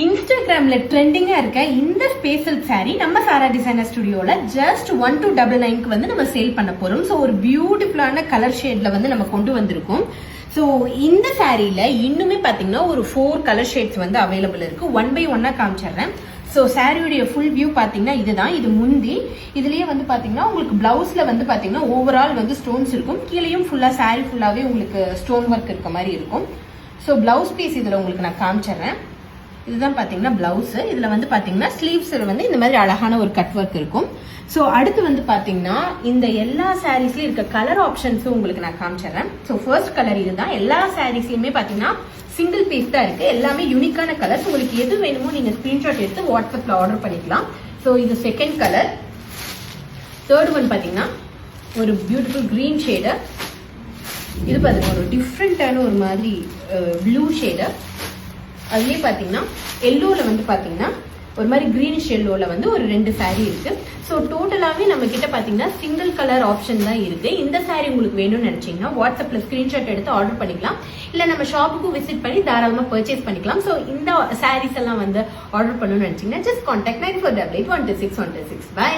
இன்ஸ்டாகிராம்ல ட்ரெண்டிங்கா இருக்க இந்த ஸ்பேஷல் சாரி நம்ம சாரா டிசைனர் ஸ்டுடியோல ஜஸ்ட் 1299 வந்து நம்ம சேல் பண்ண போறோம். ஸோ ஒரு பியூட்டிஃபுல்லான கலர் ஷேட்ல வந்து நம்ம கொண்டு வந்திருக்கோம். ஸோ இந்த சாரியில இன்னுமே பாத்தீங்கன்னா ஒரு 4 கலர் ஷேட்ஸ் வந்து அவைலபிள் இருக்கு. 1 by 1 காமிச்சிடுறேன். ஸோ சாரியுடைய ஃபுல் வியூ பாத்தீங்கன்னா இதுதான். இது முந்தி இதுலயே வந்து பாத்தீங்கன்னா உங்களுக்கு பிளவுஸ்ல வந்து பாத்தீங்கன்னா ஓவரால் வந்து ஸ்டோன்ஸ் இருக்கும். கீழேயும் ஃபுல்லா சாரி ஃபுல்லாவே உங்களுக்கு ஸ்டோன் ஒர்க் இருக்க மாதிரி இருக்கும். ஸோ பிளவுஸ் பீஸ் இதுல உங்களுக்கு நான் காமிச்சிடுறேன். இதுதான் பாத்தீங்கன்னா பிளவுஸ். இதுல வந்து பாத்தீங்கன்னா ஸ்லீவ்ஸ் வந்து இந்த மாதிரி அழகான ஒரு கட் ஒர்க் இருக்கும். சோ அடுத்து வந்து பாத்தீங்கன்னா இந்த எல்லா சாரீஸ்லயும் இருக்க கலர் ஆப்ஷன்ஸும் உங்களுக்கு நான் காமிச்சிடுறேன். சோ ஃபர்ஸ்ட் கலர் இதுதான். எல்லா சாரீஸ்லயுமே பாத்தீங்கன்னா சிங்கிள் பீஸ் தான் இருக்கு. எல்லாமே யூனிக்கான கலர்ஸ். உங்களுக்கு எது வேணுமோ நீங்க ஸ்கிரீன்ஷாட் எடுத்து வாட்ஸ்அப்ல ஆர்டர் பண்ணிக்கலாம். சோ இது செகண்ட் கலர். தேர்ட் ஒன் பாத்தீங்கன்னா ஒரு பியூட்டிஃபுல் கிரீன் ஷேடு. இது பாத்தீங்கன்னா ஒரு டிஃப்ரெண்டான ஒரு மாதிரி ப்ளூ ஷேடு. அதுலயே பாத்தீங்கன்னா எல்லோல வந்து பாத்தீங்கன்னா ஒரு மாதிரி கிரீனிஷ் எல்லோல வந்து ஒரு 2 சாரி இருக்கு. ஸோ டோட்டலாவே நம்ம கிட்ட பாத்தீங்கன்னா சிங்கிள் கலர் ஆப்ஷன் தான் இருக்கு. இந்த சாரி உங்களுக்கு வேணும்னு நினைச்சீங்கன்னா வாட்ஸ்அப்ல ஸ்கிரீன்ஷாட் எடுத்து ஆர்டர் பண்ணிக்கலாம். இல்ல நம்ம ஷாப்புக்கு விசிட் பண்ணி தாராளமா பர்ச்சேஸ் பண்ணிக்கலாம். ஸோ இந்த சாரீஸ் எல்லாம் வந்து ஆர்டர் பண்ணணும்னு நினைச்சீங்கன்னா ஜஸ்ட் கான்டாக்ட் 9488 126 126. பை.